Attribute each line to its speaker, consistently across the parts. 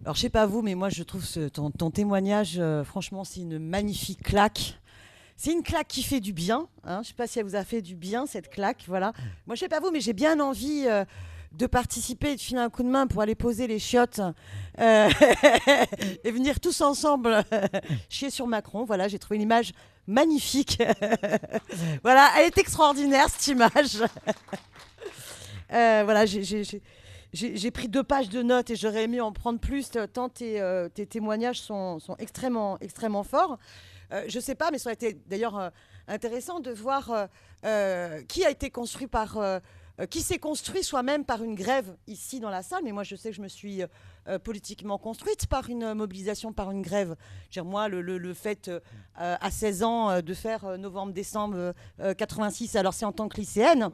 Speaker 1: Alors, je sais pas vous, mais moi, je trouve ton témoignage, franchement, c'est une magnifique claque. C'est une claque qui fait du bien. Hein. Je sais pas si elle vous a fait du bien, cette claque. Voilà. Moi, je sais pas vous, mais j'ai bien envie de participer et de filer un coup de main pour aller poser les chiottes euh, et venir tous ensemble chier sur Macron. Voilà, j'ai trouvé une image magnifique. Voilà, elle est extraordinaire, cette image. Voilà, j'ai pris 2 pages de notes et j'aurais aimé en prendre plus, tant tes témoignages sont extrêmement, extrêmement forts. Je ne sais pas, mais ça aurait été d'ailleurs intéressant de voir qui a été construit qui s'est construit soi-même par une grève ici dans la salle. Mais moi, je sais que je me suis politiquement construite par une mobilisation, par une grève. Moi, le fait à 16 ans de faire novembre-décembre 86, alors c'est en tant que lycéenne.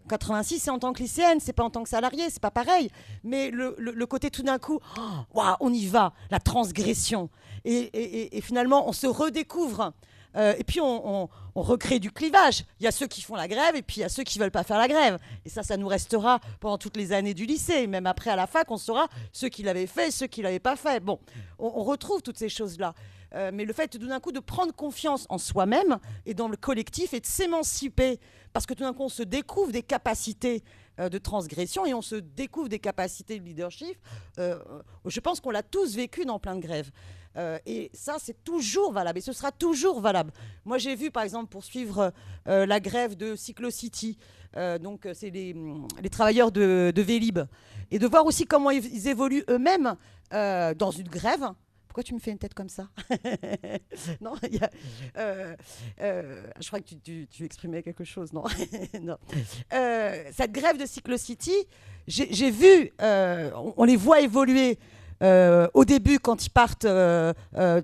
Speaker 1: 86, c'est en tant que lycéenne, c'est pas en tant que salarié, c'est pas pareil. Mais le côté tout d'un coup, oh, waouh, on y va, la transgression. Et finalement, on se redécouvre. Et puis, on recrée du clivage. Il y a ceux qui font la grève et puis il y a ceux qui veulent pas faire la grève. Et ça nous restera pendant toutes les années du lycée. Même après, à la fac, on saura ceux qui l'avaient fait et ceux qui l'avaient pas fait. Bon, on retrouve toutes ces choses-là. Mais le fait tout d'un coup de prendre confiance en soi-même et dans le collectif et de s'émanciper, parce que tout d'un coup on se découvre des capacités de transgression et on se découvre des capacités de leadership, je pense qu'on l'a tous vécu dans plein de grèves. Et ça, c'est toujours valable et ce sera toujours valable. Moi, j'ai vu, par exemple, pour suivre la grève de Cyclocity, donc c'est les travailleurs de Vélib, et de voir aussi comment ils évoluent eux-mêmes dans une grève. Pourquoi tu me fais une tête comme ça? Non, je crois que tu exprimais quelque chose, non? Non. Cette grève de Cyclocity, j'ai vu, on les voit évoluer au début quand ils partent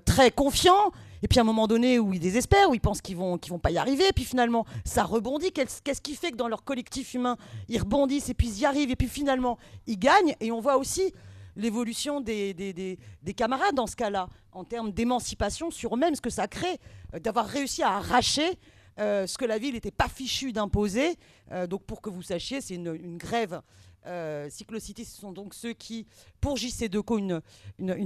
Speaker 1: très confiants, et puis à un moment donné où ils désespèrent, où ils pensent qu'ils vont pas y arriver, et puis finalement ça rebondit. Qu'est-ce qui fait que dans leur collectif humain, ils rebondissent, et puis ils y arrivent, et puis finalement ils gagnent, et on voit aussi l'évolution des camarades dans ce cas-là, en termes d'émancipation sur eux-mêmes, ce que ça crée, d'avoir réussi à arracher ce que la ville n'était pas fichue d'imposer. Donc pour que vous sachiez, c'est une grève. Cyclocity, ce sont donc ceux qui, pour JC Deco, une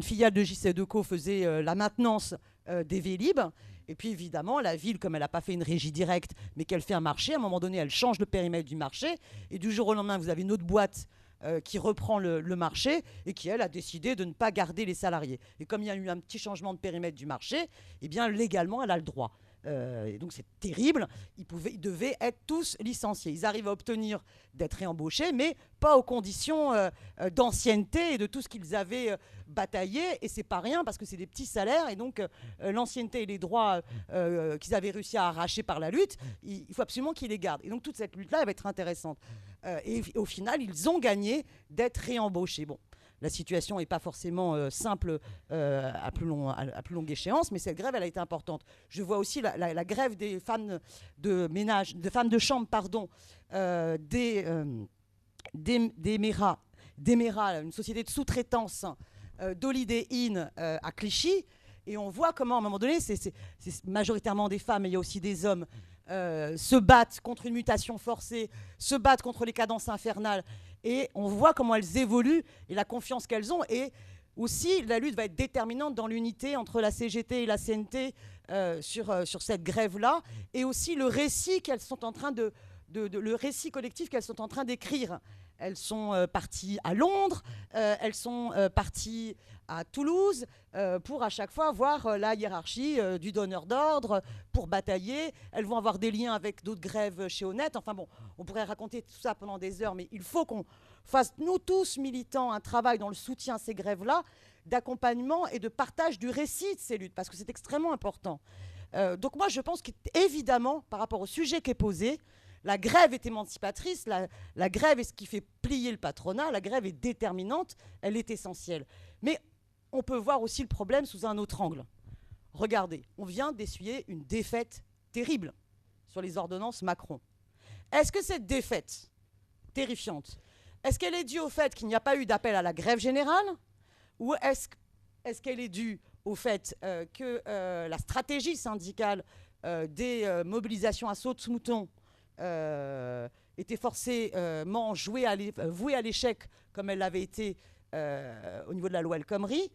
Speaker 1: filiale de JC Deco, faisait la maintenance des Vélib. Et puis évidemment, la ville, comme elle n'a pas fait une régie directe, mais qu'elle fait un marché, à un moment donné, elle change le périmètre du marché. Et du jour au lendemain, vous avez une autre boîte qui reprend le marché et qui, elle, a décidé de ne pas garder les salariés. Et comme il y a eu un petit changement de périmètre du marché, eh bien, légalement, elle a le droit. Et donc, c'est terrible. Ils devaient être tous licenciés. Ils arrivent à obtenir d'être réembauchés, mais pas aux conditions d'ancienneté et de tout ce qu'ils avaient bataillé. Et c'est pas rien parce que c'est des petits salaires. Et donc, l'ancienneté et les droits qu'ils avaient réussi à arracher par la lutte, il faut absolument qu'ils les gardent. Et donc, toute cette lutte-là, elle va être intéressante. Et au final, ils ont gagné d'être réembauchés. Bon, la situation n'est pas forcément simple à plus longue échéance, mais cette grève, elle a été importante. Je vois aussi la grève des femmes de ménage, des femmes de chambre, pardon, d'Emera, une société de sous-traitance d'Holiday Inn à Clichy. Et on voit comment, à un moment donné, c'est majoritairement des femmes, mais il y a aussi des hommes, se battent contre une mutation forcée, se battent contre les cadences infernales. Et on voit comment elles évoluent et la confiance qu'elles ont. Et aussi, la lutte va être déterminante dans l'unité entre la CGT et la CNT sur cette grève-là. Et aussi le récit qu'elles sont en train le récit collectif qu'elles sont en train d'écrire. Elles sont parties à Londres, elles sont parties à Toulouse pour à chaque fois voir la hiérarchie du donneur d'ordre, pour batailler. Elles vont avoir des liens avec d'autres grèves chez Honnête. Enfin bon, on pourrait raconter tout ça pendant des heures, mais il faut qu'on fasse, nous tous militants, un travail dans le soutien à ces grèves-là, d'accompagnement et de partage du récit de ces luttes, parce que c'est extrêmement important. Donc moi, je pense qu'évidemment, par rapport au sujet qui est posé, la grève est émancipatrice, la grève est ce qui fait plier le patronat, la grève est déterminante, elle est essentielle. Mais on peut voir aussi le problème sous un autre angle. Regardez, on vient d'essuyer une défaite terrible sur les ordonnances Macron. Est-ce que cette défaite terrifiante, est-ce qu'elle est due au fait qu'il n'y a pas eu d'appel à la grève générale, ou est-ce qu'elle est due au fait que la stratégie syndicale des mobilisations à saute-mouton était forcément vouée à l'échec, comme elle l'avait été au niveau de la loi El Khomri?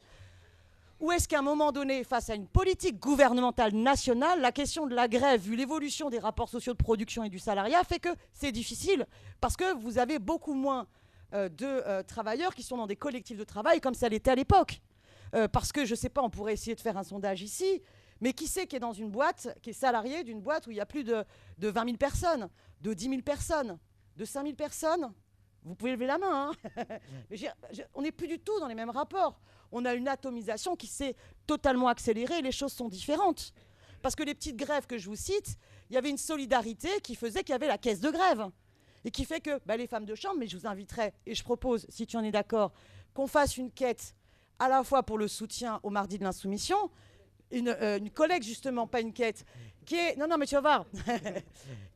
Speaker 1: Ou est-ce qu'à un moment donné, face à une politique gouvernementale nationale, la question de la grève, vu l'évolution des rapports sociaux de production et du salariat, fait que c'est difficile parce que vous avez beaucoup moins de travailleurs qui sont dans des collectifs de travail comme ça l'était à l'époque. Parce que, je ne sais pas, on pourrait essayer de faire un sondage ici, mais qui c'est qui est dans une boîte, qui est salarié d'une boîte où il y a plus de 20 000 personnes, de 10 000 personnes, de 5 000 personnes? Vous pouvez lever la main. Hein. Mais on n'est plus du tout dans les mêmes rapports. On a une atomisation qui s'est totalement accélérée et les choses sont différentes. Parce que les petites grèves que je vous cite, il y avait une solidarité qui faisait qu'il y avait la caisse de grève. Et qui fait que les femmes de chambre, mais je vous inviterai, et je propose, si tu en es d'accord, qu'on fasse une quête à la fois pour le soutien au mardi de l'insoumission, une collecte justement, pas une quête, qui est, non mais tu vas voir,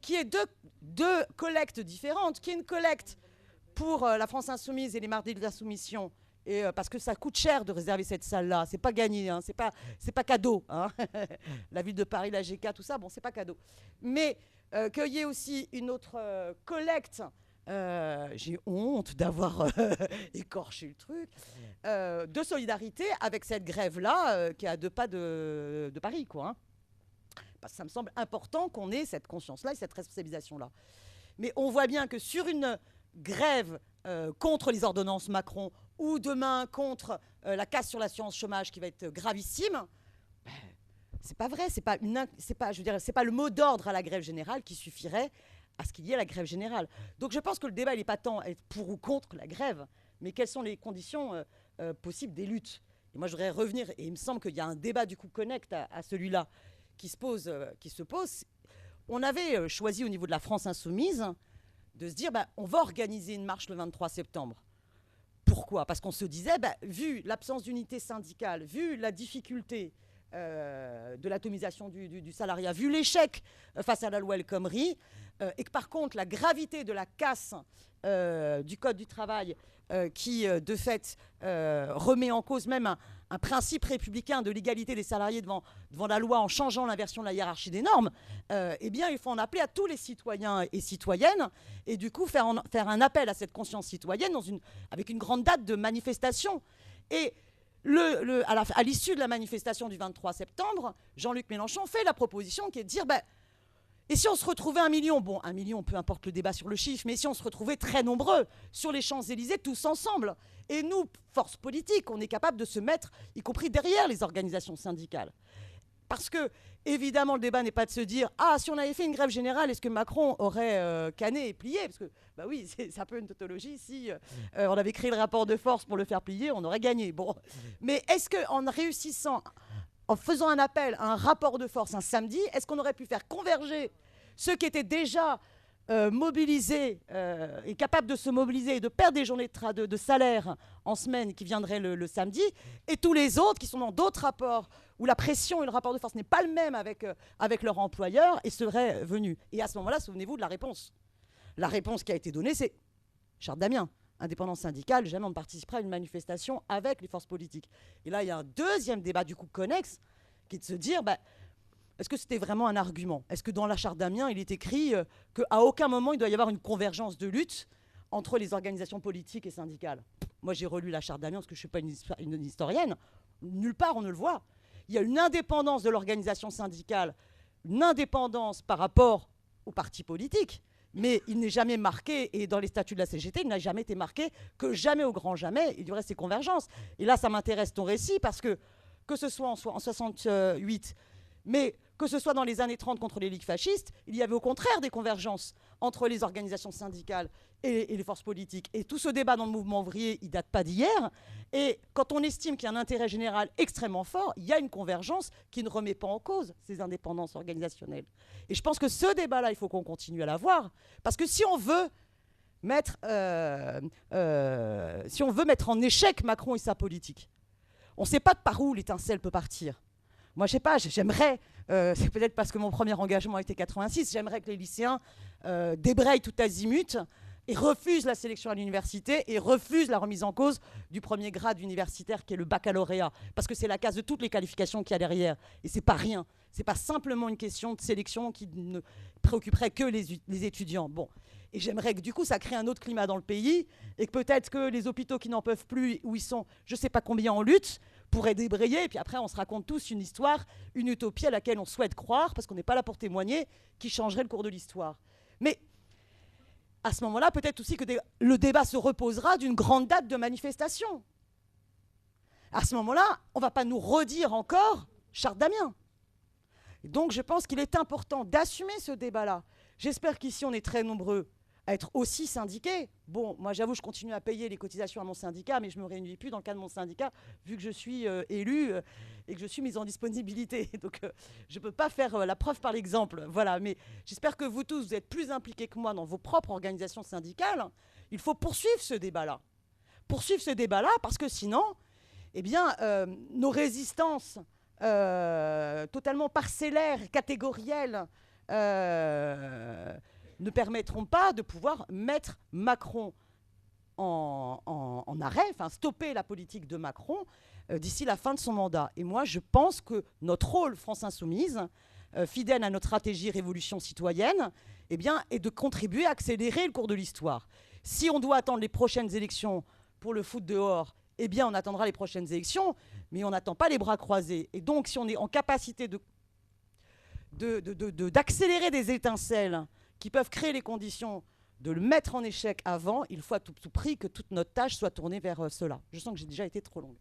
Speaker 1: qui est deux collectes différentes, qui est une collecte pour la France insoumise et les mardis de l'insoumission, et parce que ça coûte cher de réserver cette salle-là, c'est pas gagné, hein, c'est pas cadeau, hein. La ville de Paris, la GK, tout ça, bon, c'est pas cadeau. Mais qu'il y ait aussi une autre collecte. J'ai honte d'avoir écorché le truc, de solidarité avec cette grève-là qui est à 2 pas de Paris, quoi. Hein. Parce que ça me semble important qu'on ait cette conscience-là et cette responsabilisation-là. Mais on voit bien que sur une grève contre les ordonnances Macron ou demain contre la casse sur l'assurance chômage qui va être gravissime, c'est pas vrai, c'est pas le mot d'ordre à la grève générale qui suffirait à ce qu'il y ait la grève générale. Donc je pense que le débat, il n'est pas tant être pour ou contre la grève, mais quelles sont les conditions possibles des luttes. Et moi, je voudrais revenir, et il me semble qu'il y a un débat du coup connect à celui-là qui se pose. On avait choisi au niveau de la France insoumise de se dire, on va organiser une marche le 23 septembre. Pourquoi? Parce qu'on se disait, vu l'absence d'unité syndicale, vu la difficulté de l'atomisation du salariat, vu l'échec face à la loi El Khomri, et que par contre la gravité de la casse du Code du travail qui de fait remet en cause même un principe républicain de l'égalité des salariés devant la loi en changeant l'inversion de la hiérarchie des normes, eh bien il faut en appeler à tous les citoyens et citoyennes et du coup faire un appel à cette conscience citoyenne avec une grande date de manifestation. Et à l'issue de la manifestation du 23 septembre, Jean-Luc Mélenchon fait la proposition qui est de dire et si on se retrouvait 1 million, bon 1 million, peu importe le débat sur le chiffre, mais si on se retrouvait très nombreux sur les Champs-Élysées tous ensemble, et nous, force politique, on est capable de se mettre, y compris derrière les organisations syndicales. Parce que, évidemment, le débat n'est pas de se dire « Ah, si on avait fait une grève générale, est-ce que Macron aurait canné et plié ?» Parce que, oui, c'est un peu une tautologie. Si on avait créé le rapport de force pour le faire plier, on aurait gagné. Bon. Mais est-ce qu'en réussissant, en faisant un appel à un rapport de force un samedi, est-ce qu'on aurait pu faire converger ceux qui étaient déjà mobilisés et capables de se mobiliser et de perdre des journées de salaire en semaine qui viendraient le samedi, et tous les autres qui sont dans d'autres rapports où la pression et le rapport de force n'est pas le même avec leur employeur et seraient venus. Et à ce moment-là, souvenez-vous de la réponse. La réponse qui a été donnée, c'est Charles Damien, indépendance syndicale, jamais on ne participerait à une manifestation avec les forces politiques. Et là, il y a un deuxième débat du coup connexe, qui est de se dire, est-ce que c'était vraiment un argument? Est-ce que dans la charte d'Amiens, il est écrit qu'à aucun moment, il doit y avoir une convergence de lutte entre les organisations politiques et syndicales? Moi, j'ai relu la charte d'Amiens parce que je ne suis pas une historienne. Nulle part, on ne le voit. Il y a une indépendance de l'organisation syndicale, une indépendance par rapport aux partis politiques, mais il n'est jamais marqué, et dans les statuts de la CGT, il n'a jamais été marqué que jamais au grand jamais, il y aurait ces convergences. Et là, ça m'intéresse ton récit, parce que ce soit en 68, mais que ce soit dans les années 30 contre les ligues fascistes, il y avait au contraire des convergences entre les organisations syndicales et les forces politiques. Et tout ce débat dans le mouvement ouvrier, il ne date pas d'hier. Et quand on estime qu'il y a un intérêt général extrêmement fort, il y a une convergence qui ne remet pas en cause ces indépendances organisationnelles. Et je pense que ce débat-là, il faut qu'on continue à l'avoir. Parce que si on veut mettre en échec Macron et sa politique, on ne sait pas par où l'étincelle peut partir. Moi, je ne sais pas, j'aimerais, c'est peut-être parce que mon premier engagement a été 86, j'aimerais que les lycéens débrayent tout azimut et refusent la sélection à l'université et refusent la remise en cause du premier grade universitaire qui est le baccalauréat. Parce que c'est la case de toutes les qualifications qu'il y a derrière. Et ce n'est pas rien. Ce n'est pas simplement une question de sélection qui ne préoccuperait que les étudiants. Bon. Et j'aimerais que du coup, ça crée un autre climat dans le pays et que peut-être que les hôpitaux qui n'en peuvent plus, où ils sont, je ne sais pas combien en lutte, pourraient débrayer. Et puis après, on se raconte tous une histoire, une utopie à laquelle on souhaite croire, parce qu'on n'est pas là pour témoigner, qui changerait le cours de l'histoire. Mais à ce moment-là, peut-être aussi que le débat se reposera d'une grande date de manifestation. À ce moment-là, on ne va pas nous redire encore Charte d'Amiens. Donc je pense qu'il est important d'assumer ce débat-là. J'espère qu'ici, on est très nombreux à être aussi syndiqués. Bon, moi j'avoue, je continue à payer les cotisations à mon syndicat, mais je ne me réunis plus dans le cadre de mon syndicat, vu que je suis élue et que je suis mise en disponibilité. Donc je ne peux pas faire la preuve par l'exemple. Voilà, mais j'espère que vous tous, vous êtes plus impliqués que moi dans vos propres organisations syndicales. Il faut poursuivre ce débat-là. Poursuivre ce débat-là, parce que sinon, eh bien, nos résistances totalement parcellaires, catégorielles, ne permettront pas de pouvoir mettre Macron en arrêt, enfin stopper la politique de Macron d'ici la fin de son mandat. Et moi, je pense que notre rôle, France Insoumise, fidèle à notre stratégie Révolution citoyenne, eh bien, est de contribuer à accélérer le cours de l'histoire. Si on doit attendre les prochaines élections pour le foot dehors, eh bien, on attendra les prochaines élections, mais on n'attend pas les bras croisés. Et donc, si on est en capacité d'accélérer des étincelles qui peuvent créer les conditions de le mettre en échec avant, il faut à tout prix que toute notre tâche soit tournée vers cela. Je sens que j'ai déjà été trop longue.